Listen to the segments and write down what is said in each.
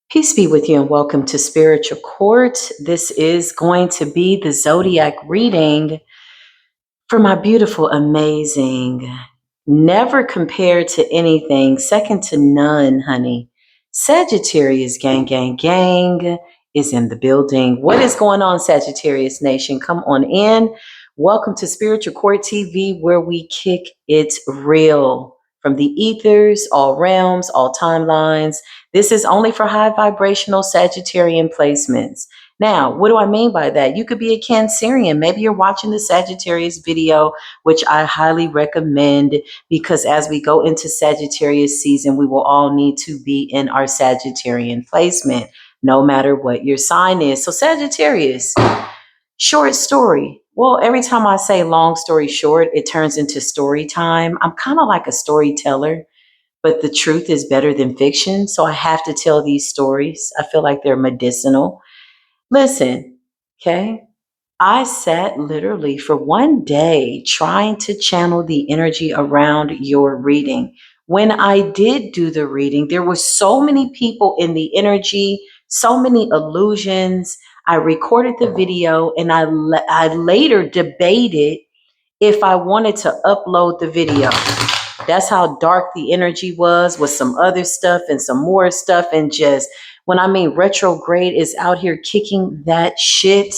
Peace be with you and welcome to Spiritual Court. This is going to be the zodiac reading for my beautiful, amazing, never compared to anything, second to none, honey. Sagittarius gang, gang, gang is in the building. What is going on, Sagittarius Nation? Come on in. Welcome to Spiritual Court TV, where we kick it real. From the ethers, all realms, all timelines. This is only for high vibrational Sagittarian placements. Now, what do I mean by that? You could be a Cancerian. Maybe you're watching the Sagittarius video, which I highly recommend because as we go into Sagittarius season, we will all need to be in our Sagittarian placement, no matter what your sign is. So Sagittarius, short story. Well, every time I say long story short, it turns into story time. I'm kind of like a storyteller, but the truth is better than fiction. So I have to tell these stories. I feel like they're medicinal. Listen, okay? I sat literally for one day trying to channel the energy around your reading. When I did do the reading, there were so many people in the energy, so many illusions. I recorded the video and I later debated if I wanted to upload the video. That's how dark the energy was with some other stuff and some more stuff. And just when I mean retrograde is out here kicking that shit,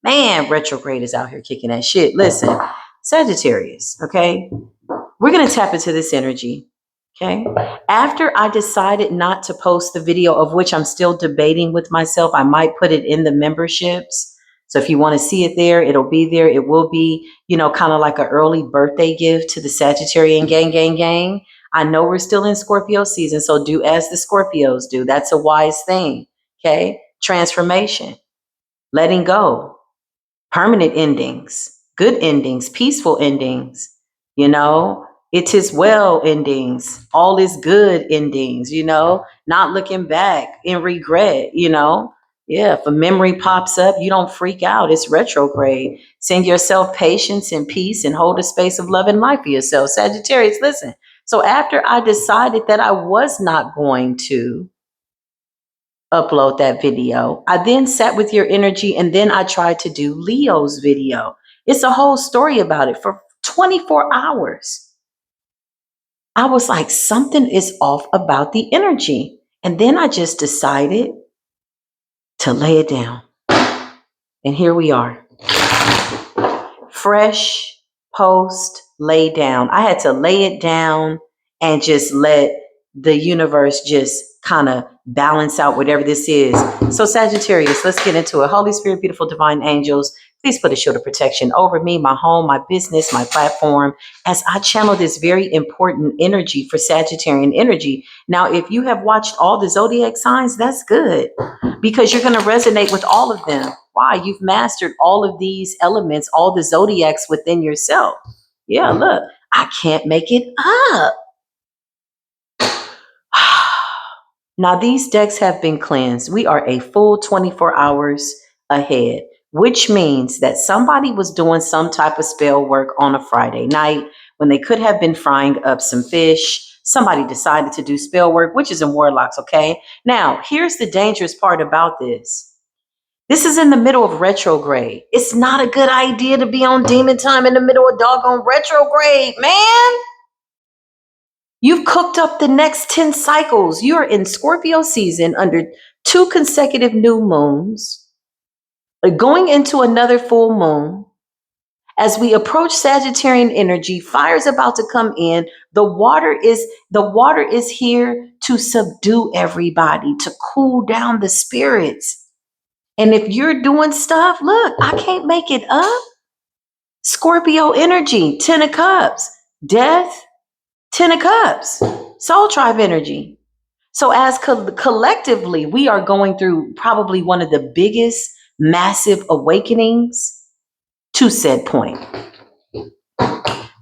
man, retrograde is out here kicking that shit. Listen, Sagittarius, okay? We're going to tap into this energy, okay? After I decided not to post the video, of which I'm still debating with myself, I might put it in the memberships. So if you want to see it there, it'll be there. It will be, kind of like an early birthday gift to the Sagittarian gang, gang, gang. I know we're still in Scorpio season, so do as the Scorpios do. That's a wise thing, okay? Transformation, letting go, permanent endings, good endings, peaceful endings, it is well endings, all is good endings, not looking back in regret, Yeah, if a memory pops up, you don't freak out. It's retrograde. Send yourself patience and peace and hold a space of love and life for yourself. Sagittarius, listen. So after I decided that I was not going to upload that video, I then sat with your energy and then I tried to do Leo's video. It's a whole story about it for 24 hours. I was like, something is off about the energy. And then I just decided to lay it down. And here we are. Fresh post, lay down. I had to lay it down and just let the universe just kind of balance out whatever this is. So Sagittarius, let's get into it. Holy Spirit, beautiful divine angels, please put a shield of protection over me, my home, my business, my platform, as I channel this very important energy for Sagittarian energy. Now, if you have watched all the zodiac signs, that's good because you're going to resonate with all of them. Why? You've mastered all of these elements, all the zodiacs within yourself. Yeah, look, I can't make it up. Now, these decks have been cleansed. We are a full 24 hours ahead, which means that somebody was doing some type of spell work on a Friday night when they could have been frying up some fish. Somebody decided to do spell work, which is in warlocks, okay? Now, here's the dangerous part about this. This is in the middle of retrograde. It's not a good idea to be on demon time in the middle of doggone retrograde, man. You've cooked up the next 10 cycles. You're in Scorpio season under 2 consecutive new moons, going into another full moon. As we approach Sagittarian energy, fire's about to come in. The water is here to subdue everybody, to cool down the spirits. And if you're doing stuff, look, I can't make it up. Scorpio energy, 10 of cups, death, 10 of cups, soul tribe energy. So as collectively, we are going through probably one of the biggest massive awakenings to said point.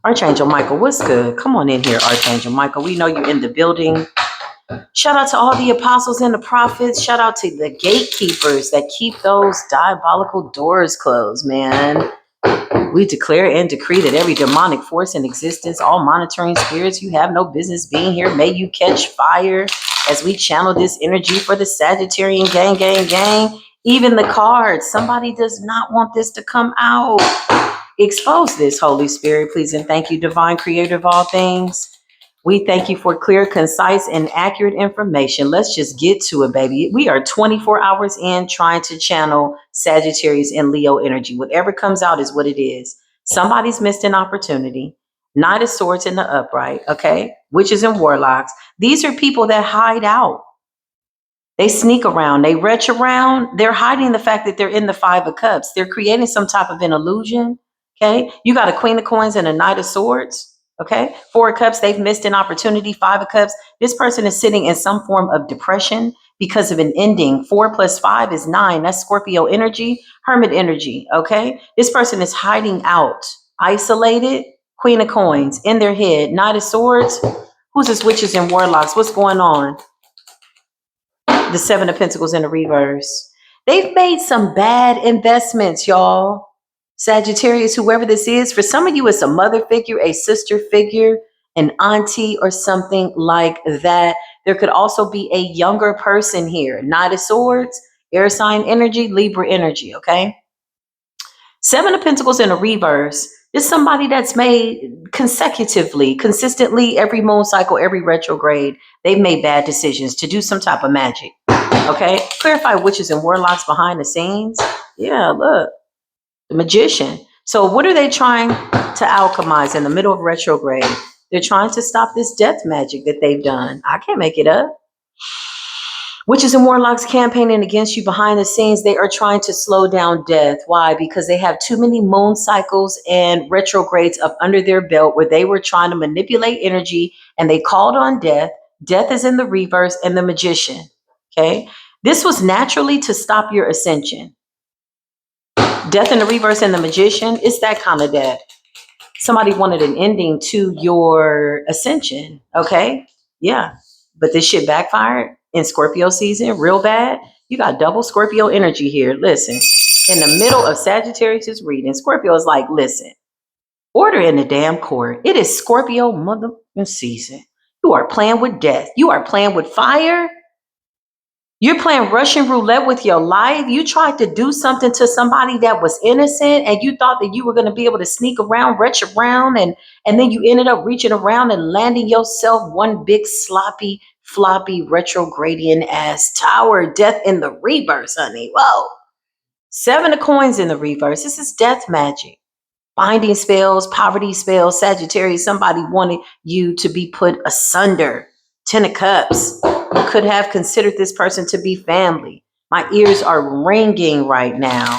Archangel Michael, what's good? Come on in here, Archangel Michael. We know you're in the building. Shout out to all the apostles and the prophets. Shout out to the gatekeepers that keep those diabolical doors closed, man. We declare and decree that every demonic force in existence, all monitoring spirits, you have no business being here. May you catch fire as we channel this energy for the Sagittarian gang. Even the cards, somebody does not want this to come out. Expose this, Holy Spirit, please, and thank you, divine creator of all things. We thank you for clear, concise, and accurate information. Let's just get to it, baby. We are 24 hours in trying to channel Sagittarius and Leo energy. Whatever comes out is what it is. Somebody's missed an opportunity. Knight of Swords in the upright, okay? Witches and warlocks. These are people that hide out. They sneak around, they retch around. They're hiding the fact that they're in the Five of Cups. They're creating some type of an illusion, okay? You got a Queen of Coins and a Knight of Swords, okay? Four of Cups, they've missed an opportunity. Five of Cups, this person is sitting in some form of depression because of an ending. 4 + 5 is 9. That's Scorpio energy, Hermit energy, okay? This person is hiding out, isolated. Queen of Coins in their head, Knight of Swords. Who's this? Witches and warlocks. What's going on? The Seven of Pentacles in the reverse. They've made some bad investments, y'all. Sagittarius, whoever this is, for some of you, it's a mother figure, a sister figure, an auntie, or something like that. There could also be a younger person here. Knight of Swords, air sign energy, Libra energy, okay? Seven of Pentacles in a reverse is somebody that's made consistently, every moon cycle, every retrograde, they've made bad decisions to do some type of magic. Okay, clarify witches and warlocks behind the scenes. Yeah, look, the Magician. So what are they trying to alchemize in the middle of retrograde? They're trying to stop this death magic that they've done. I can't make it up. Witches and warlocks campaigning against you behind the scenes. They are trying to slow down death. Why? Because they have too many moon cycles and retrogrades up under their belt where they were trying to manipulate energy and they called on death. Death is in the reverse and the Magician. Okay. This was naturally to stop your ascension. Death in the reverse and the Magician, it's that kind of death. Somebody wanted an ending to your ascension. Okay. Yeah. But this shit backfired in Scorpio season real bad. You got double Scorpio energy here. Listen, in the middle of Sagittarius' reading, Scorpio is like, listen, order in the damn court. It is Scorpio mother season. You are playing with death. You are playing with fire. You're playing Russian roulette with your life. You tried to do something to somebody that was innocent and you thought that you were going to be able to sneak around, retch around, and then you ended up reaching around and landing yourself one big sloppy, floppy, retrogradian ass tower. Death in the reverse, honey. Whoa. Seven of Coins in the reverse. This is death magic. Binding spells, poverty spells, Sagittarius. Somebody wanted you to be put asunder. 10 of Cups. You could have considered this person to be family. My ears are ringing right now.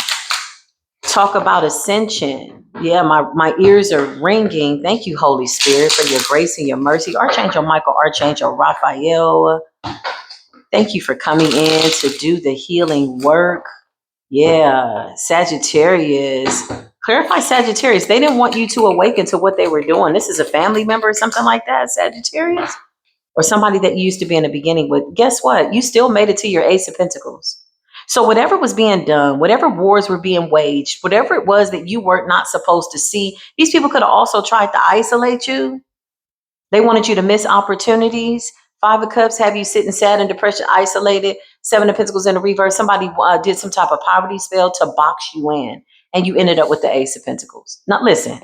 Talk about ascension. Yeah, my ears are ringing. Thank you, Holy Spirit, for your grace and your mercy. Archangel Michael, Archangel Raphael. Thank you for coming in to do the healing work. Yeah, Sagittarius. Clarify Sagittarius. They didn't want you to awaken to what they were doing. This is a family member or something like that, Sagittarius? Or somebody that you used to be in the beginning with. Guess what? You still made it to your Ace of Pentacles. So whatever was being done, whatever wars were being waged, whatever it was that you were not supposed to see, these people could have also tried to isolate you. They wanted you to miss opportunities. Five of Cups have you sitting sad and depression, isolated. Seven of Pentacles in the reverse. Somebody did some type of poverty spell to box you in. And you ended up with the Ace of Pentacles. Now listen.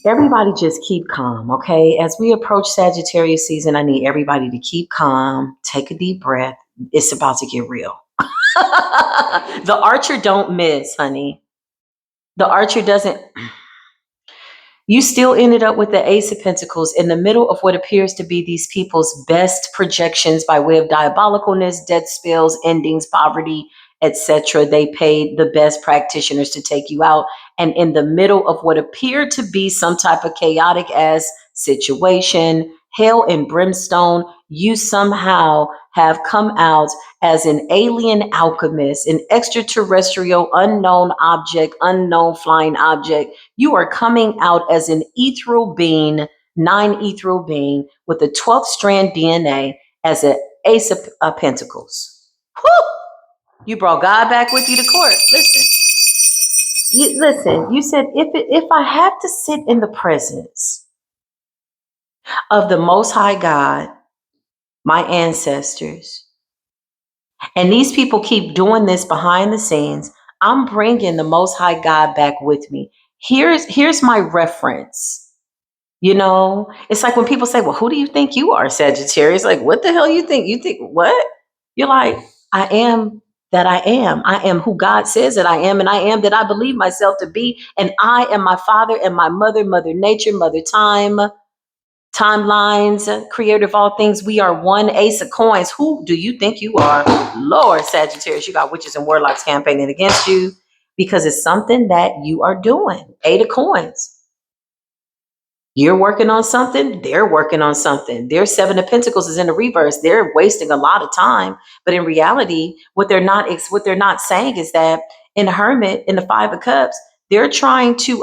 Everybody just keep calm, okay? As we approach Sagittarius season, I need everybody to keep calm, take a deep breath. It's about to get real. The archer don't miss, honey. The archer doesn't. You still ended up with the Ace of Pentacles in the middle of what appears to be these people's best projections by way of diabolicalness, death spells, endings, poverty, etc. They paid the best practitioners to take you out. And in the middle of what appeared to be some type of chaotic ass situation, hell and brimstone, you somehow have come out as an alien alchemist, an extraterrestrial, unknown object, unknown flying object. You are coming out as an ethereal being, 9 ethereal being with a 12th strand DNA as an Ace of Pentacles. Whew! You brought God back with you to court. Listen. Listen, you said if I have to sit in the presence of the Most High God, my ancestors, and these people keep doing this behind the scenes, I'm bringing the Most High God back with me. Here's my reference. You know, it's like when people say, well, who do you think you are, Sagittarius? Like, what the hell you think? You think what? You're like, I am that I am. I am who God says that I am, and I am that I believe myself to be. And I am my father and my mother, Mother Nature, Mother Time, timelines, creator of all things. We are one, ace of coins. Who do you think you are? Lord, Sagittarius, you got witches and warlocks campaigning against you because it's something that you are doing. Eight of coins. You're working on something, they're working on something. Their seven of pentacles is in the reverse. They're wasting a lot of time. But in reality, what they're not saying is that in the hermit, in the five of cups, they're trying to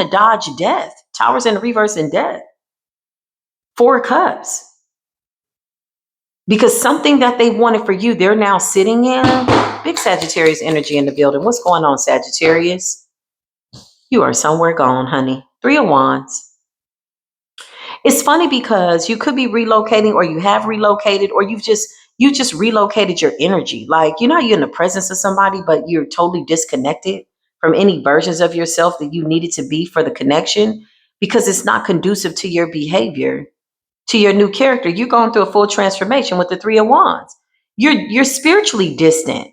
dodge death. Towers in the reverse and death. Four of cups. Because something that they wanted for you, they're now sitting in. Big Sagittarius energy in the building. What's going on, Sagittarius? You are somewhere gone, honey. Three of wands. It's funny because you could be relocating, or you have relocated, or you just relocated your energy. Like, you know, you're in the presence of somebody, but you're totally disconnected from any versions of yourself that you needed to be for the connection because it's not conducive to your behavior, to your new character. You're going through a full transformation with the three of wands. You're spiritually distant.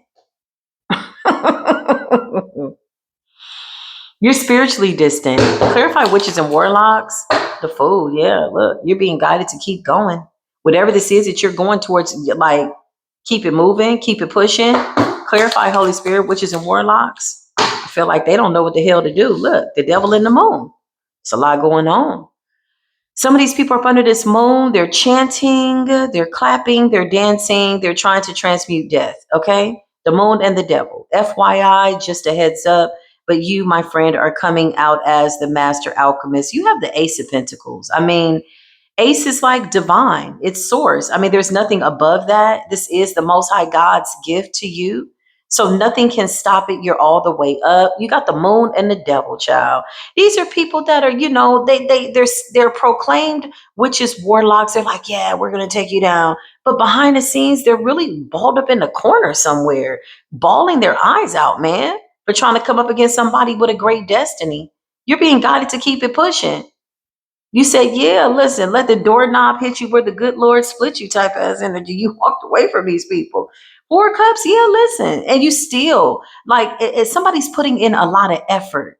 You're spiritually distant. Clarify witches and warlocks. The fool, yeah. Look, you're being guided to keep going. Whatever this is that you're going towards, like, keep it moving, keep it pushing. Clarify Holy Spirit, witches and warlocks. I feel like they don't know what the hell to do. Look, the devil in the moon. It's a lot going on. Some of these people are up under this moon. They're chanting, they're clapping, they're dancing, they're trying to transmute death. Okay? The moon and the devil. FYI, just a heads up. But you, my friend, are coming out as the master alchemist. You have the Ace of Pentacles. I mean, Ace is like divine, it's source. I mean, there's nothing above that. This is the Most High God's gift to you. So nothing can stop it. You're all the way up. You got the moon and the devil, child. These are people that are, they're proclaimed witches, warlocks. They're like, yeah, we're gonna take you down. But behind the scenes, they're really balled up in the corner somewhere, bawling their eyes out, man, for trying to come up against somebody with a great destiny. You're being guided to keep it pushing. You said, yeah, listen, let the doorknob hit you where the good Lord split you type of energy. You walked away from these people. Four of Cups, yeah, listen. And you still, like, somebody's putting in a lot of effort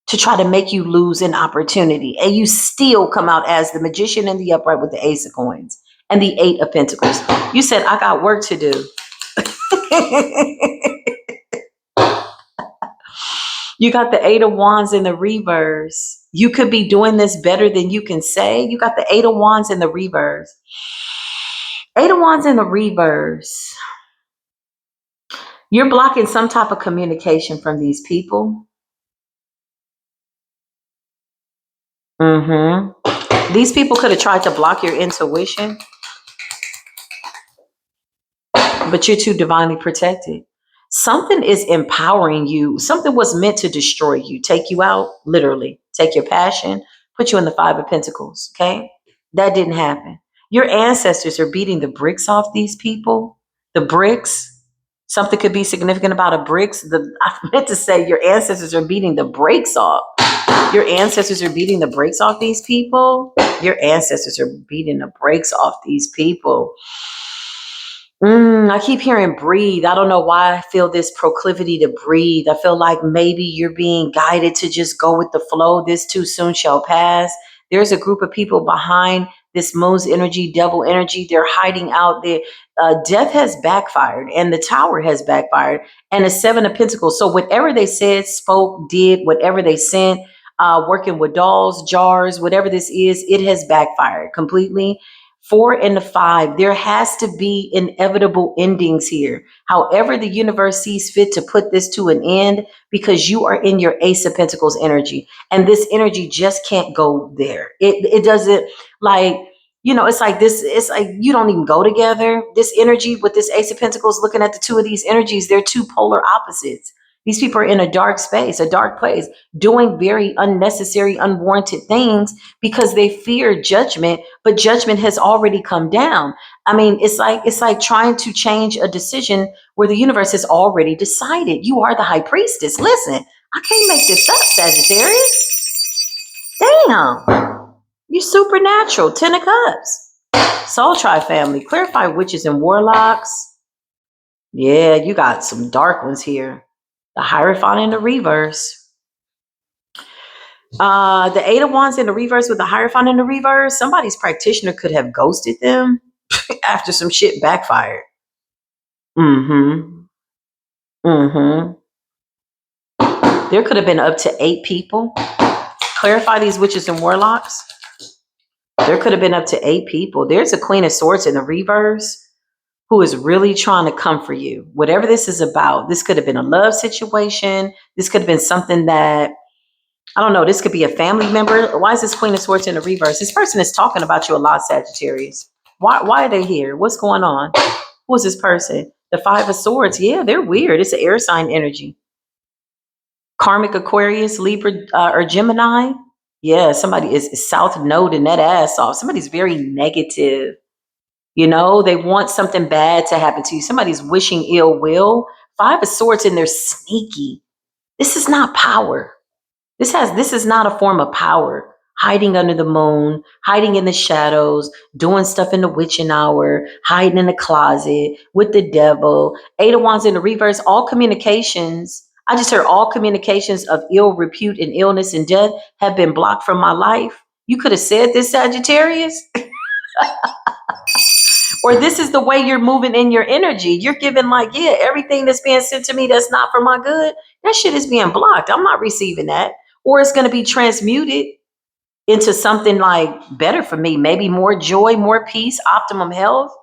to try to make you lose an opportunity. And you still come out as the magician in the upright with the Ace of Coins and the Eight of Pentacles. You said, I got work to do. You got the Eight of Wands in the reverse. You could be doing this better than you can say. You got the Eight of Wands in the reverse. Eight of Wands in the reverse. You're blocking some type of communication from these people. These people could have tried to block your intuition, but you're too divinely protected. Something is empowering you. Something was meant to destroy you, take you out, literally, take your passion, put you in the Five of Pentacles, okay? That didn't happen. Your ancestors are beating the bricks off these people. The bricks. Something could be significant about a bricks. I meant to say your ancestors are beating the brakes off. Your ancestors are beating the brakes off these people. Your ancestors are beating the brakes off these people. I keep hearing breathe. I don't know why I feel this proclivity to breathe. I feel like maybe you're being guided to just go with the flow. This too soon shall pass. There's a group of people behind this moon's energy, devil energy. They're hiding out there. Death has backfired and the tower has backfired and the Seven of Pentacles. So whatever they said, spoke, did, whatever they sent, working with dolls, jars, whatever this is, it has backfired completely. Four and the five, there has to be inevitable endings here. However, the universe sees fit to put this to an end because you are in your Ace of Pentacles energy. And this energy just can't go there. It doesn't, like, it's like this, it's like you don't even go together. This energy with this Ace of Pentacles, looking at the two of these energies, they're two polar opposites. These people are in a dark space, a dark place, doing very unnecessary, unwarranted things because they fear judgment, but judgment has already come down. I mean, it's like trying to change a decision where the universe has already decided. You are the high priestess. Listen, I can't make this up, Sagittarius. Damn. You supernatural. Ten of Cups. Soul Tribe family. Clarify witches and warlocks. Yeah, you got some dark ones here. The Hierophant in the reverse. The Eight of Wands in the reverse with the Hierophant in the reverse. Somebody's practitioner could have ghosted them after some shit backfired. Mm-hmm. Mm-hmm. There could have been up to 8 people. Clarify these witches and warlocks. There could have been up to 8 people. There's a Queen of Swords in the reverse who is really trying to come for you. Whatever this is about, this could have been a love situation. This could have been something that, I don't know, this could be a family member. Why is this Queen of Swords in the reverse? This person is talking about you a lot, Sagittarius. Why are they here? What's going on? Who is this person? The Five of Swords. Yeah, they're weird. It's an air sign energy. Karmic Aquarius, Libra, or Gemini. Yeah, somebody is South Node in that ass off. Somebody's very negative. You know, they want something bad to happen to you. Somebody's wishing ill will. Five of Swords and they're sneaky. This is not power. This is not a form of power. Hiding under the moon, hiding in the shadows, doing stuff in the witching hour, hiding in the closet with the devil. Eight of Wands in the reverse, all communications. I just heard all communications of ill repute and illness and death have been blocked from my life. You could have said this, Sagittarius. Or this is the way you're moving in your energy. You're giving like, yeah, everything that's being sent to me that's not for my good, that shit is being blocked. I'm not receiving that. Or it's going to be transmuted into something like better for me. Maybe more joy, more peace, optimum health,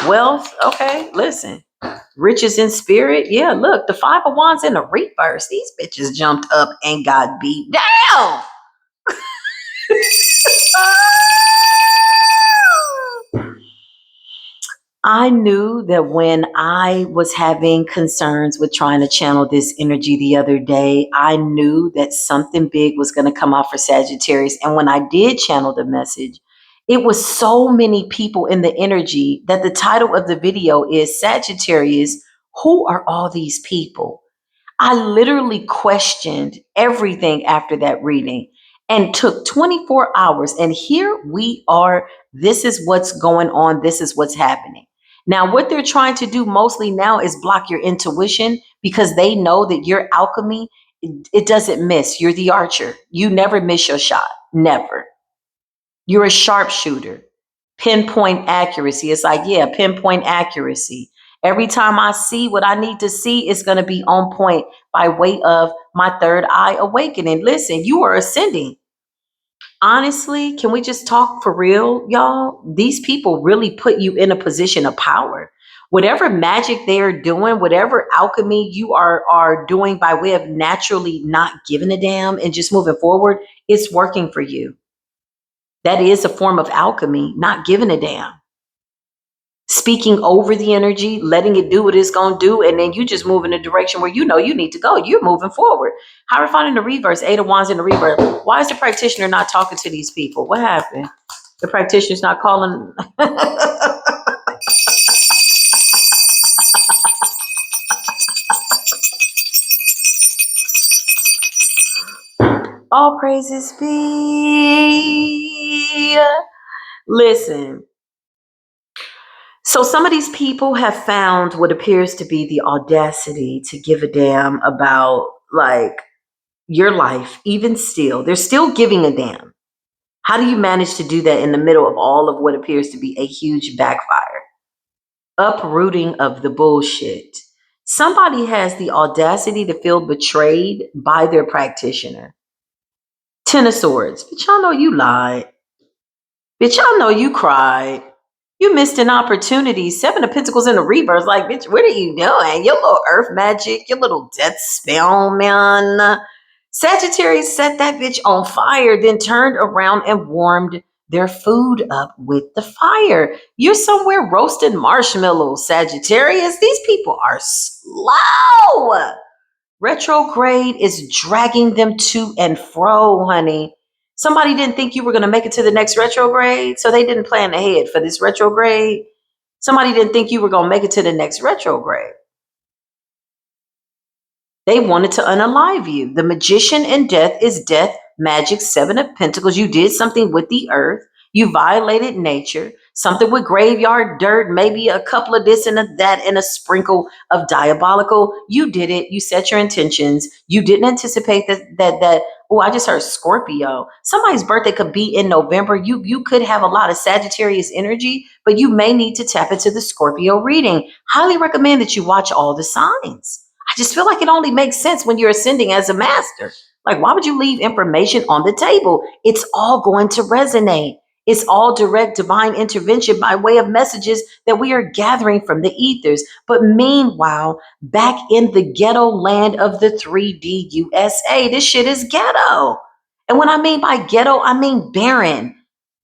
wealth. Okay, listen. Riches in spirit. Yeah, look, the Five of Wands in the reverse. These bitches jumped up and got beat down. I knew that when I was having concerns with trying to channel this energy the other day, I knew that something big was going to come out for Sagittarius. And when I did channel the message, it was so many people in the energy that the title of the video is Sagittarius, who are all these people? I literally questioned everything after that reading and took 24 hours. And here we are. This is what's going on. This is what's happening. Now, what they're trying to do mostly now is block your intuition because they know that your alchemy, it doesn't miss. You're the archer. You never miss your shot. Never. You're a sharpshooter. Pinpoint accuracy. It's like, yeah, pinpoint accuracy. Every time I see what I need to see, it's going to be on point by way of my third eye awakening. Listen, you are ascending. Honestly, can we just talk for real, y'all? These people really put you in a position of power. Whatever magic they are doing, whatever alchemy you are doing by way of naturally not giving a damn and just moving forward, it's working for you. That is a form of alchemy, not giving a damn. Speaking over the energy, letting it do what it's going to do, and then you just move in a direction where you know you need to go. You're moving forward. Hierophant in the reverse, Eight of Wands in the reverse. Why is the practitioner not talking to these people? What happened? The practitioner's not calling. All praises be. Listen. So some of these people have found what appears to be the audacity to give a damn about like your life, even still. They're still giving a damn. How do you manage to do that in the middle of all of what appears to be a huge backfire? Uprooting of the bullshit. Somebody has the audacity to feel betrayed by their practitioner. Ten of Swords. But y'all know you lied. Bitch, y'all know you cried. You missed an opportunity. Seven of Pentacles in the reverse. Like, bitch, what are you doing? Your little earth magic, your little death spell, man. Sagittarius set that bitch on fire, then turned around and warmed their food up with the fire. You're somewhere roasting marshmallows, Sagittarius. These people are slow. Retrograde is dragging them to and fro, honey. Somebody didn't think you were going to make it to the next retrograde, so they didn't plan ahead for this retrograde. Somebody didn't think you were going to make it to the next retrograde. They wanted to unalive you. The magician in death is death, magic, 7 of pentacles. You did something with the earth. You violated nature. Something with graveyard dirt, maybe a couple of this and a that and a sprinkle of diabolical. You did it. You set your intentions. You didn't anticipate that. Oh, I just heard Scorpio. Somebody's birthday could be in November. You could have a lot of Sagittarius energy, but you may need to tap into the Scorpio reading. Highly recommend that you watch all the signs. I just feel like it only makes sense when you're ascending as a master. Like, why would you leave information on the table? It's all going to resonate. It's all direct divine intervention by way of messages that we are gathering from the ethers. But meanwhile, back in the ghetto land of the 3D USA, this shit is ghetto. And when I mean by ghetto, I mean barren.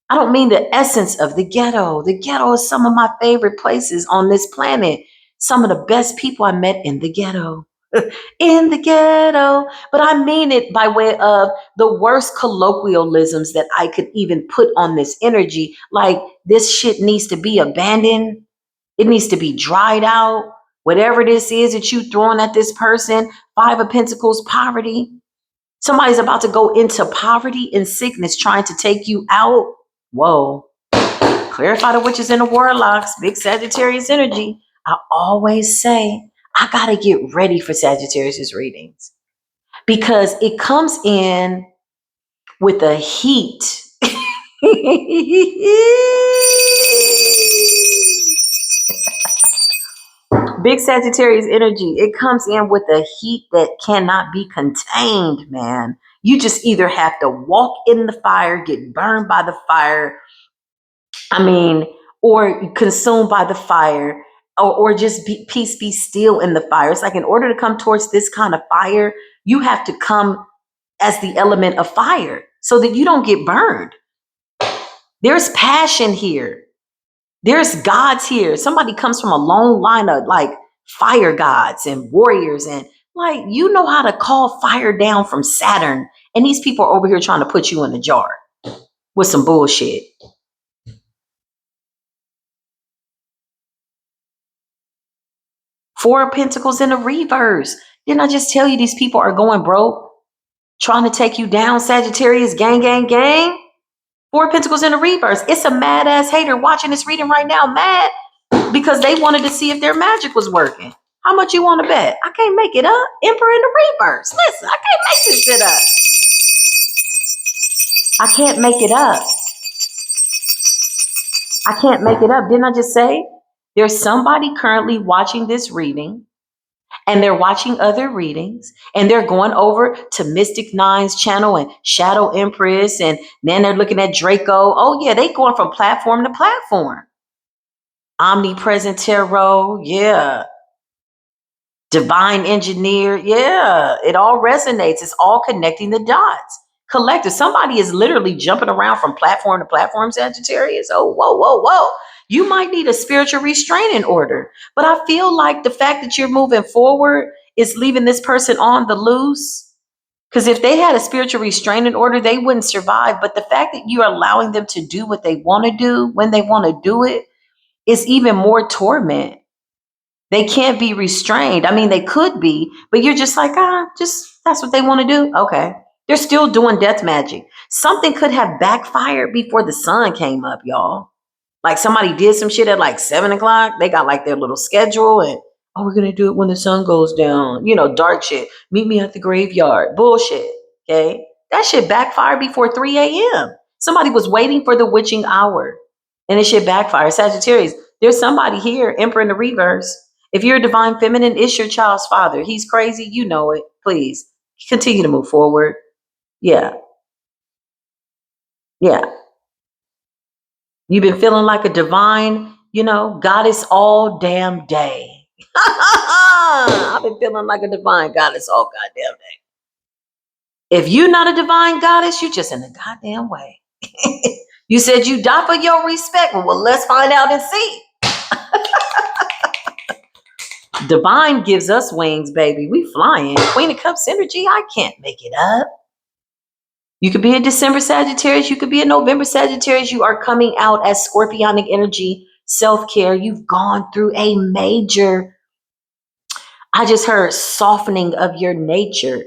I don't mean the essence of the ghetto. The ghetto is some of my favorite places on this planet. Some of the best people I met in the ghetto. In the ghetto. But I mean it by way of the worst colloquialisms that I could even put on this energy. Like, this shit needs to be abandoned. It needs to be dried out. Whatever this is that you throwing at this person, 5 of Pentacles, poverty. Somebody's about to go into poverty and sickness trying to take you out. Whoa. Clarify the witches and the warlocks. Big Sagittarius energy. I always say, I got to get ready for Sagittarius readings because it comes in with a heat. Big Sagittarius energy. It comes in with a heat that cannot be contained, man. You just either have to walk in the fire, get burned by the fire, or consumed by the fire, or just peace be still in the fire. It's like, in order to come towards this kind of fire, you have to come as the element of fire so that you don't get burned. There's passion here. There's gods here. Somebody comes from a long line of like fire gods and warriors, and like, you know how to call fire down from Saturn. And these people are over here trying to put you in a jar with some bullshit. 4 of Pentacles in the reverse. Didn't I just tell you these people are going broke? Trying to take you down, Sagittarius, gang, gang, gang. 4 of Pentacles in the reverse. It's a mad ass hater watching this reading right now, mad because they wanted to see if their magic was working. How much you want to bet? I can't make it up. Emperor in the reverse. Listen, I can't make this shit up. I can't make it up. I can't make it up. Didn't I just say there's somebody currently watching this reading, and they're watching other readings, and they're going over to Mystic Nine's channel and Shadow Empress, and then they're looking at Draco. Oh yeah, they going from platform to platform. Omnipresent Tarot, yeah. Divine Engineer, yeah. It all resonates. It's all connecting the dots. Collective. Somebody is literally jumping around from platform to platform, Sagittarius. Oh, whoa, whoa, whoa. You might need a spiritual restraining order. But I feel like the fact that you're moving forward is leaving this person on the loose. Because if they had a spiritual restraining order, they wouldn't survive. But the fact that you're allowing them to do what they want to do when they want to do it is even more torment. They can't be restrained. I mean, they could be, but you're just like, that's what they want to do. Okay. They're still doing death magic. Something could have backfired before the sun came up, y'all. Like, somebody did some shit at like 7 o'clock. They got like their little schedule, and we're going to do it when the sun goes down. You know, dark shit. Meet me at the graveyard. Bullshit. Okay. That shit backfired before 3 a.m. Somebody was waiting for the witching hour, and it shit backfired. Sagittarius, there's somebody here, Emperor in the reverse. If you're a divine feminine, it's your child's father. He's crazy. You know it. Please continue to move forward. Yeah. Yeah. You've been feeling like a divine, goddess all damn day. I've been feeling like a divine goddess all goddamn day. If you're not a divine goddess, you're just in the goddamn way. You said you die for your respect. Well, let's find out and see. Divine gives us wings, baby. We flying. Queen of Cups energy, I can't make it up. You could be a December Sagittarius. You could be a November Sagittarius. You are coming out as Scorpionic energy, self-care. You've gone through a major, I just heard, softening of your nature,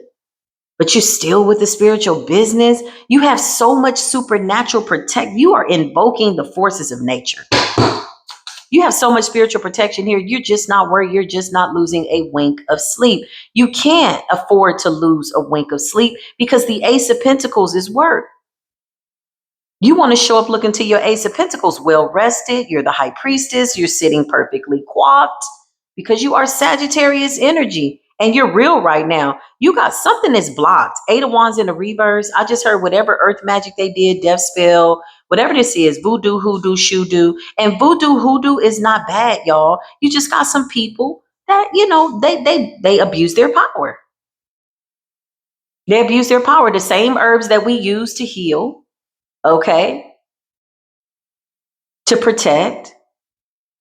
but you're still with the spiritual business. You have so much supernatural protect. You are invoking the forces of nature. You have so much spiritual protection here. You're just not worried. You're just not losing a wink of sleep. You can't afford to lose a wink of sleep because the Ace of Pentacles is work. You want to show up looking to your Ace of Pentacles well rested. You're the High Priestess. You're sitting perfectly coiffed because you are Sagittarius energy and you're real right now. You got something that's blocked. Eight of Wands in the reverse. I just heard whatever earth magic they did, death spell, whatever this is, voodoo, hoodoo, shoodoo. And voodoo, hoodoo is not bad, y'all. You just got some people that, they abuse their power. They abuse their power. The same herbs that we use to heal, okay, to protect,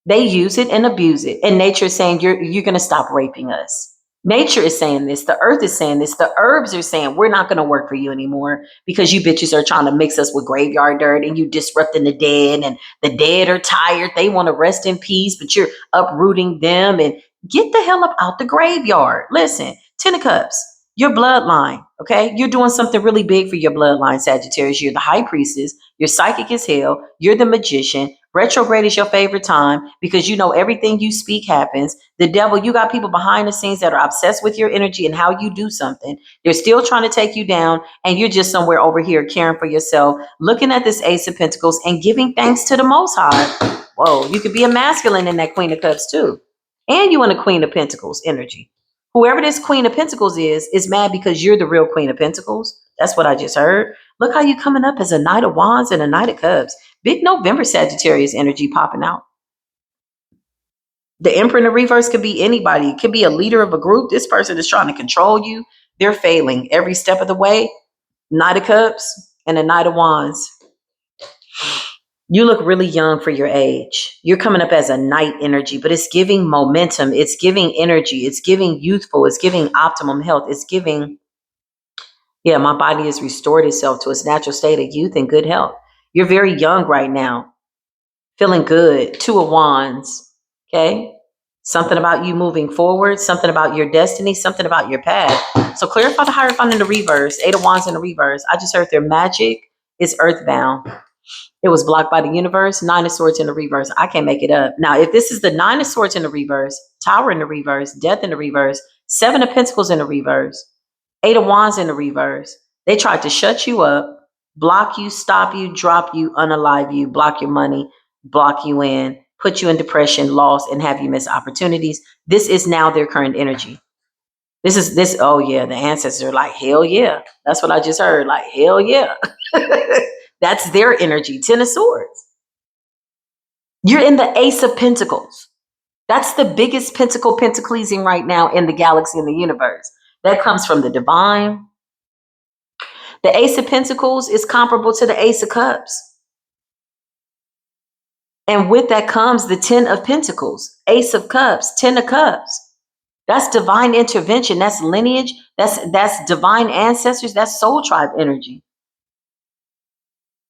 they use it and abuse it. And nature is saying, you're going to stop raping us. Nature is saying this. The earth is saying this. The herbs are saying, we're not going to work for you anymore because you bitches are trying to mix us with graveyard dirt and you disrupting the dead, and the dead are tired. They want to rest in peace, but you're uprooting them. And get the hell up out the graveyard. Listen, Ten of Cups, your bloodline, okay? You're doing something really big for your bloodline, Sagittarius. You're the High Priestess. You're psychic as hell. You're the magician. Retrograde is your favorite time because you know everything you speak happens. The devil, you got people behind the scenes that are obsessed with your energy and how you do something. They're still trying to take you down, and you're just somewhere over here caring for yourself, looking at this Ace of Pentacles and giving thanks to the Most High. Whoa, you could be a masculine in that Queen of Cups too. And you in a Queen of Pentacles energy. Whoever this Queen of Pentacles is mad because you're the real Queen of Pentacles. That's what I just heard. Look how you coming up as a Knight of Wands and a Knight of Cups. Big November Sagittarius energy popping out. The Emperor in the reverse could be anybody. It could be a leader of a group. This person is trying to control you. They're failing every step of the way. Knight of Cups and a Knight of Wands. You look really young for your age. You're coming up as a knight energy, but it's giving momentum. It's giving energy. It's giving youthful. It's giving optimum health. It's giving, yeah, my body has restored itself to its natural state of youth and good health. You're very young right now. Feeling good. Two of Wands. Okay. Something about you moving forward, something about your destiny, something about your path. So clarify the Hierophant in the reverse, Eight of Wands in the reverse. I just heard their magic is earthbound. It was blocked by the universe. Nine of Swords in the reverse. I can't make it up. Now, if this is the Nine of Swords in the reverse, Tower in the reverse, Death in the reverse, Seven of Pentacles in the reverse, Eight of Wands in the reverse, they tried to shut you up, block you, stop you, drop you, unalive you, block your money, block you in, put you in depression, loss, and have you miss opportunities. This is now their current energy. This, oh yeah, the ancestors are like, hell yeah. That's what I just heard, like, hell yeah. That's their energy. Ten of Swords. You're in the Ace of Pentacles. That's the biggest pentaclesing right now in the galaxy and the universe. That comes from the divine. The Ace of Pentacles is comparable to the Ace of Cups. And with that comes the Ten of Pentacles, Ace of Cups, Ten of Cups. That's divine intervention. That's lineage. That's divine ancestors. That's soul tribe energy.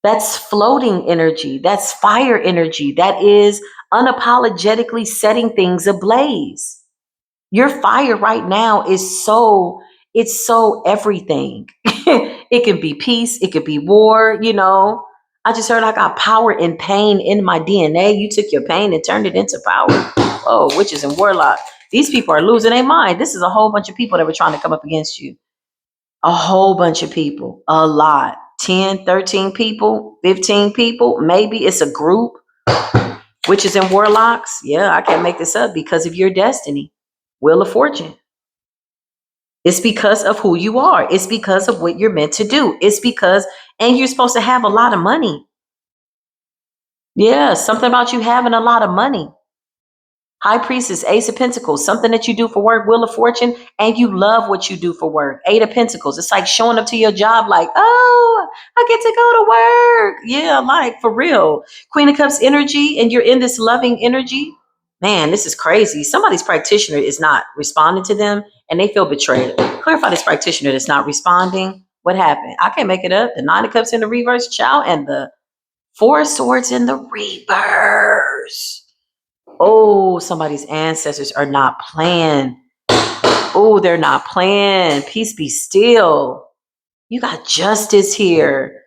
That's floating energy. That's fire energy. That is unapologetically setting things ablaze. Your fire right now is it's so everything. It could be peace. It could be war. I just heard I got power and pain in my DNA. You took your pain and turned it into power. Oh, witches and warlocks. These people are losing their mind. This is a whole bunch of people that were trying to come up against you. A whole bunch of people. A lot. 10, 13 people, 15 people. Maybe it's a group. Witches and warlocks. Yeah, I can't make this up because of your destiny. Wheel of Fortune. It's because of who you are. It's because of what you're meant to do. It's because, and you're supposed to have a lot of money. Yeah, something about you having a lot of money. High Priestess, Ace of Pentacles, something that you do for work, Wheel of Fortune, and you love what you do for work. Eight of Pentacles, it's like showing up to your job like, oh, I get to go to work. Yeah, like for real. Queen of Cups energy, and you're in this loving energy. Man, this is crazy. Somebody's practitioner is not responding to them and they feel betrayed. Clarify this practitioner that's not responding. What happened? I can't make it up. The Nine of Cups in the reverse, child, and the Four of Swords in the reverse. Oh, somebody's ancestors are not playing. Oh, they're not playing. Peace be still. You got justice here.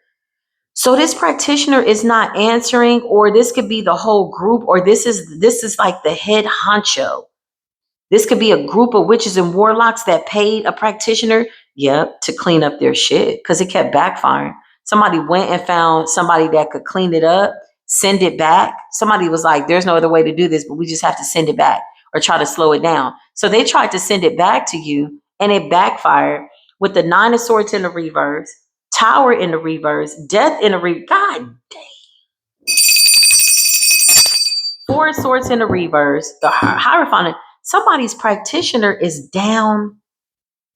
So this practitioner is not answering, or this could be the whole group, or this is like the head honcho. This could be a group of witches and warlocks that paid a practitioner, yep, to clean up their shit because it kept backfiring. Somebody went and found somebody that could clean it up, send it back. Somebody was like, there's no other way to do this, but we just have to send it back or try to slow it down. So they tried to send it back to you and it backfired with the Nine of Swords in the reverse, Tower in the reverse, Death in the reverse. God dang. Four of Swords in the reverse, the Hierophant. Somebody's practitioner is down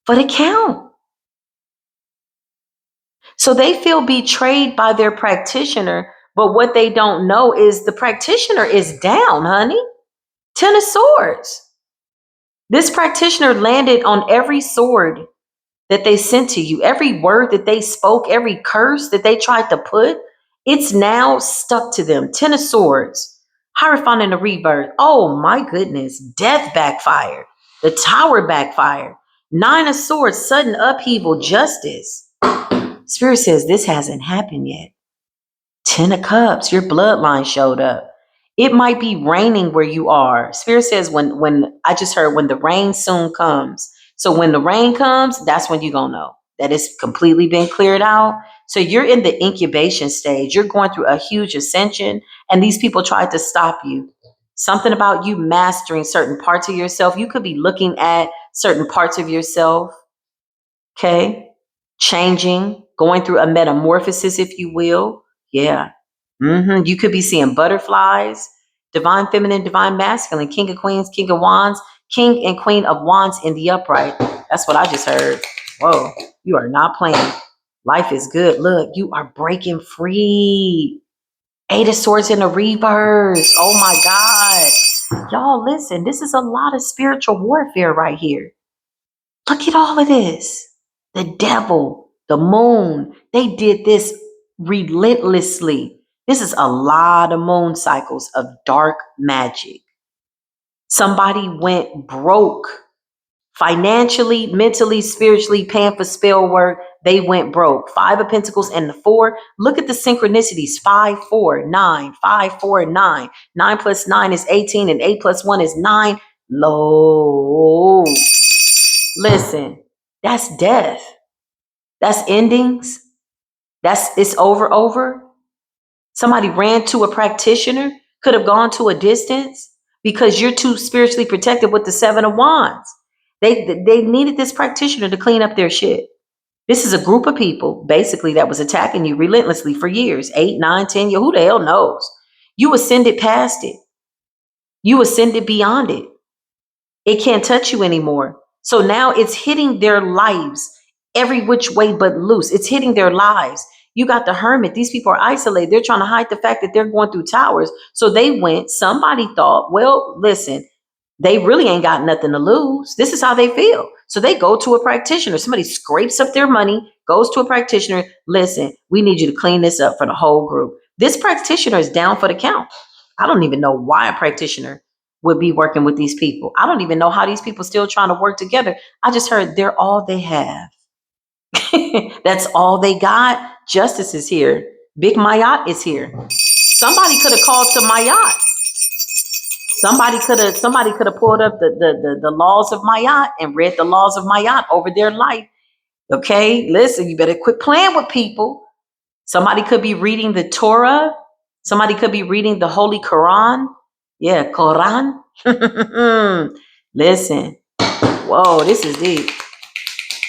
for the count. So they feel betrayed by their practitioner, but what they don't know is the practitioner is down, honey. Ten of Swords. This practitioner landed on every sword that they sent to you, every word that they spoke, every curse that they tried to put, it's now stuck to them. Ten of Swords, Hierophant in the reverse. Oh my goodness. Death backfire. The Tower backfire. Nine of Swords, sudden upheaval, justice. Spirit says this hasn't happened yet. Ten of Cups, your bloodline showed up. It might be raining where you are. Spirit says when I just heard when the rain soon comes. So when the rain comes, that's when you're going to know that it's completely been cleared out. So you're in the incubation stage. You're going through a huge ascension and these people tried to stop you. Something about you mastering certain parts of yourself. You could be looking at certain parts of yourself, okay? Changing, going through a metamorphosis, if you will. Yeah. You could be seeing butterflies, divine feminine, divine masculine, king of queens, king of wands, king and queen of wands in the upright. That's what I just heard. Whoa, you are not playing. Life is good. Look, you are breaking free. Eight of Swords in the reverse. Oh my God. Y'all, listen, this is a lot of spiritual warfare right here. Look at all of this. The devil, the moon, they did this relentlessly. This is a lot of moon cycles of dark magic. Somebody went broke financially, mentally, spiritually, paying for spell work. They went broke. Five of Pentacles and the Four. Look at the synchronicities. 5, 4, 9, 5, 4, 9. 9 plus 9 is 18 and 8 plus 1 is 9. Low. Listen, that's death. That's endings. It's over. Somebody ran to a practitioner, could have gone to a distance because you're too spiritually protected with the Seven of Wands. They needed this practitioner to clean up their shit. This is a group of people basically that was attacking you relentlessly for years, 8, 9, 10 years. Who the hell knows? You ascended past it. You ascended beyond it. It can't touch you anymore. So now it's hitting their lives every which way but loose. It's hitting their lives. You got the Hermit. These people are isolated. They're trying to hide the fact that they're going through towers. So somebody thought, well, listen, they really ain't got nothing to lose. This is how they feel. So they go to a practitioner. Somebody scrapes up their money, goes to a practitioner. Listen, we need you to clean this up for the whole group. This practitioner is down for the count. I don't even know why a practitioner would be working with these people. I don't even know how these people still trying to work together. I just heard they're all they have. That's all they got. Justice is here. Big Mayat is here. Somebody could have called to Mayat. Somebody could have pulled up the laws of Mayat and read the laws of Mayat over their life. Okay, listen, you better quit playing with people. Somebody could be reading the Torah. Somebody could be reading the Holy Quran. Yeah, Quran. Listen, whoa, this is deep.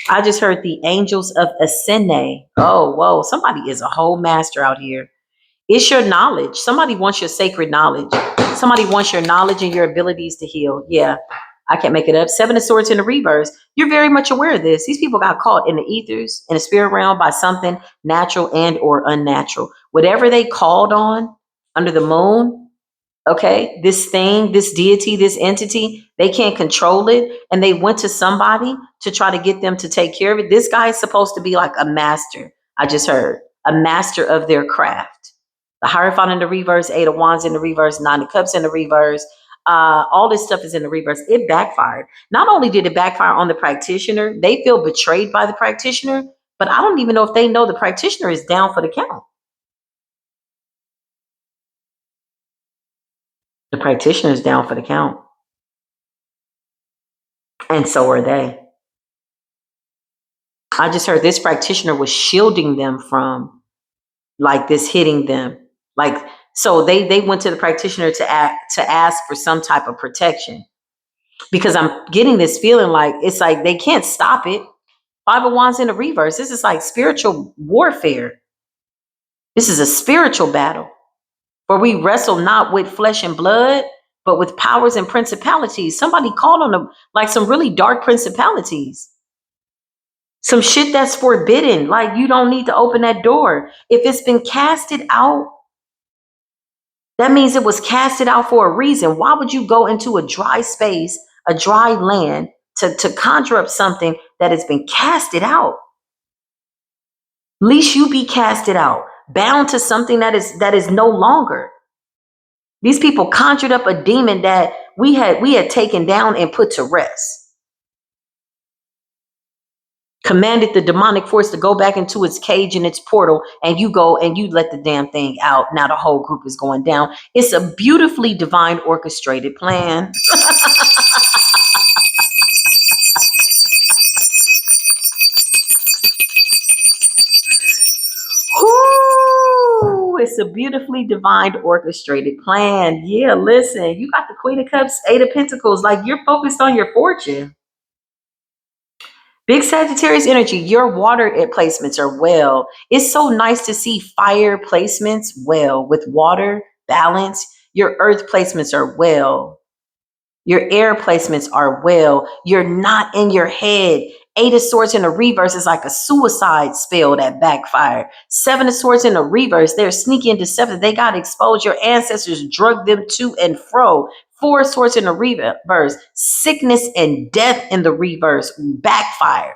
I just heard the angels of Ascene. Oh, whoa, somebody is a whole master out here. It's your knowledge. Somebody wants your sacred knowledge. Somebody wants your knowledge and your abilities to heal. Yeah, I can't make it up. Seven of Swords in the reverse. You're very much aware of this. These people got caught in the ethers, in the spirit realm by something natural and or unnatural. Whatever they called on under the moon, Okay, this thing, this deity, this entity, they can't control it, and they went to somebody to try to get them to take care of it. This guy is supposed to be like a master. I just heard a master of their craft. The Hierophant in the reverse, Eight of Wands in the reverse, Nine of Cups in the reverse. All this stuff is in the reverse. It backfired. Not only did it backfire on the practitioner, they feel betrayed by the practitioner, but I don't even know if they know the practitioner is down for the count. The practitioner is down for the count. And so are they. I just heard this practitioner was shielding them from like this hitting them. Like, so they went to the practitioner to ask for some type of protection, because I'm getting this feeling like it's like they can't stop it. Five of Wands in the reverse. This is like spiritual warfare. This is a spiritual battle where we wrestle not with flesh and blood, but with powers and principalities. Somebody called on them like some really dark principalities. Some shit that's forbidden. Like, you don't need to open that door. If it's been casted out, that means it was casted out for a reason. Why would you go into a dry space, a dry land, to conjure up something that has been casted out? Least you be casted out, bound to something that is no longer. These people conjured up a demon that we had taken down and put to rest. Commanded the demonic force to go back into its cage and its portal, and you go and you let the damn thing out. Now the whole group is going down. It's a beautifully divine orchestrated plan. Ooh, it's a beautifully divine orchestrated plan. Yeah, listen, you got the Queen of Cups, Eight of Pentacles, like you're focused on your fortune. Big Sagittarius energy, your water placements are well. It's so nice to see fire placements well with water balance. Your earth placements are well. Your air placements are well. You're not in your head. Eight of Swords in the reverse is like a suicide spell that backfired. Seven of Swords in the reverse, they're sneaky and deceptive. They got exposed. Your ancestors drug them to and fro. Four of Swords in the reverse, sickness and death in the reverse, backfire.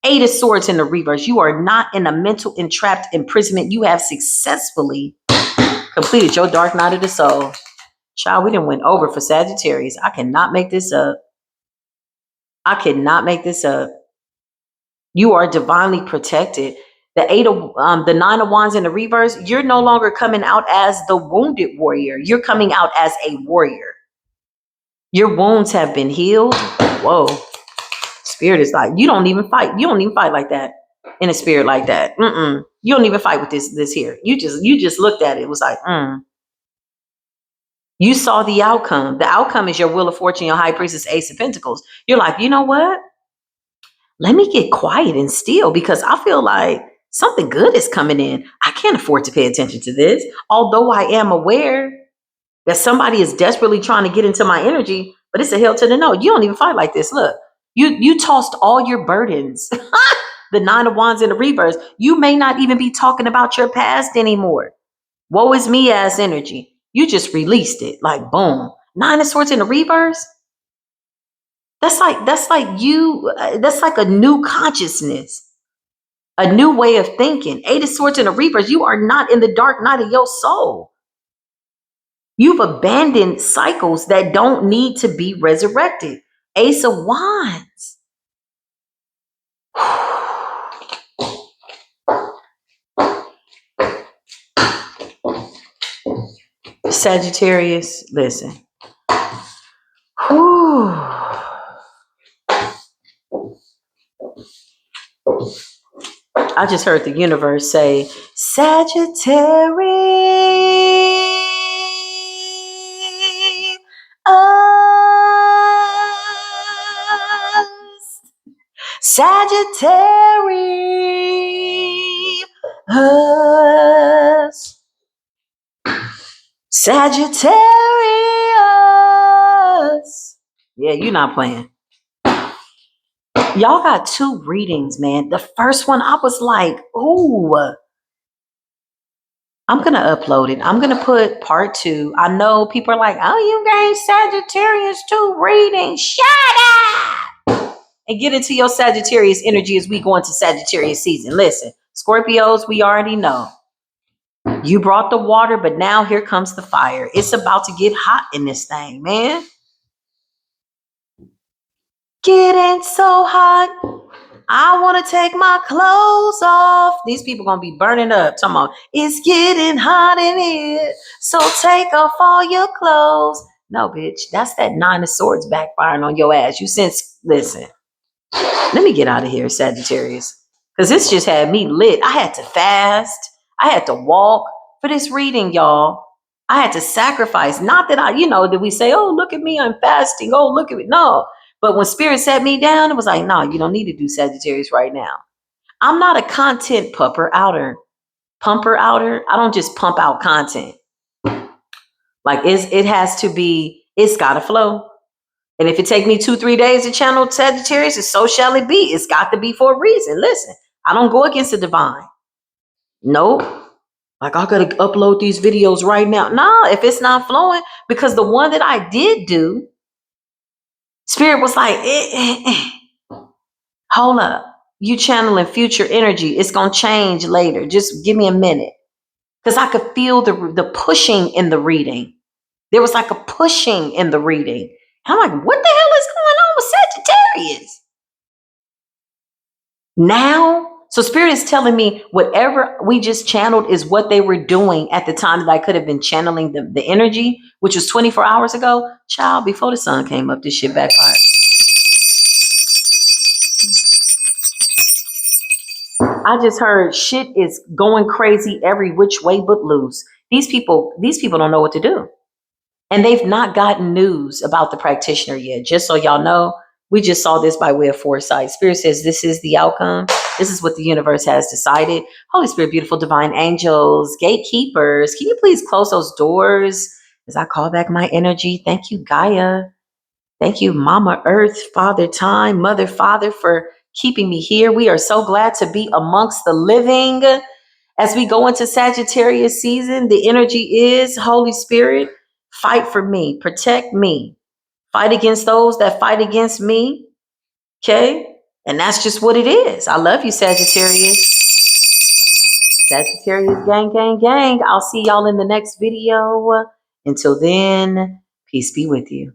Eight of Swords in the reverse. You are not in a mental entrapped imprisonment. You have successfully completed your dark night of the soul. Child, we done went over for Sagittarius. I cannot make this up. I cannot make this up. You are divinely protected. The Nine of Wands in the reverse, you're no longer coming out as the wounded warrior. You're coming out as a warrior. Your wounds have been healed. Whoa. Spirit is like, you don't even fight. You don't even fight like that in a spirit like that. You don't even fight with this here. You just looked at it. It was like, You saw the outcome. The outcome is your Wheel of Fortune, your High Priestess, Ace of Pentacles. You're like, you know what? Let me get quiet and still, because I feel like something good is coming in. I can't afford to pay attention to this. Although I am aware that somebody is desperately trying to get into my energy, but it's a hell to the no. You don't even fight like this. Look, you tossed all your burdens. The Nine of Wands in the reverse. You may not even be talking about your past anymore. Woe is me ass energy. You just released it, like boom. Nine of Swords in the reverse. That's like a new consciousness, a new way of thinking. Eight of Swords in the reverse. You are not in the dark night of your soul. You've abandoned cycles that don't need to be resurrected. Ace of Wands. Sagittarius, listen. Whew. I just heard the universe say, Sagittarius. Sagittarius. Sagittarius. Yeah, you're not playing. Y'all got two readings, man. The first one, I was like, ooh. I'm going to upload it. I'm going to put part 2. I know people are like, oh, you guys Sagittarius too reading. Shut up! And get into your Sagittarius energy as we go into Sagittarius season. Listen, Scorpios, we already know. You brought the water, but now here comes the fire. It's about to get hot in this thing, man. Getting so hot. I want to take my clothes off. These people going to be burning up. Talking about, it's getting hot in here, so take off all your clothes. No, bitch. That's that 9 of Swords backfiring on your ass. You sense, listen. Let me get out of here, Sagittarius. Because this just had me lit. I had to fast. I had to walk for this reading, y'all. I had to sacrifice. Not that that we say, oh, look at me, I'm fasting. Oh, look at me. No. But when Spirit sat me down, it was like, no, you don't need to do Sagittarius right now. I'm not a content pumper outer. I don't just pump out content. Like it has to be, it's got to flow. And if it take me 2-3 days to channel Sagittarius, so shall it be. It's got to be for a reason. Listen, I don't go against the divine. Nope. Like I gotta upload these videos right now. Nah, if it's not flowing, because the one that I did do, Spirit was like, hold up. You channeling future energy. It's gonna change later. Just give me a minute. Because I could feel the pushing in the reading. There was like a pushing in the reading. And I'm like, what the hell is going on with Sagittarius? Now, so Spirit is telling me whatever we just channeled is what they were doing at the time that I could have been channeling the energy, which was 24 hours ago. Child, before the sun came up, this shit backfired. I just heard shit is going crazy every which way but loose. These people don't know what to do. And they've not gotten news about the practitioner yet. Just so y'all know, we just saw this by way of foresight. Spirit says this is the outcome. This is what the universe has decided. Holy Spirit, beautiful divine angels, gatekeepers, can you please close those doors as I call back my energy? Thank you, Gaia. Thank you, Mama Earth, Father Time, Mother Father, for keeping me here. We are so glad to be amongst the living. As we go into Sagittarius season, the energy is Holy Spirit, fight for me, protect me, fight against those that fight against me. Okay? And that's just what it is. I love you, Sagittarius. Sagittarius gang, gang, gang. I'll see y'all in the next video. Until then, peace be with you.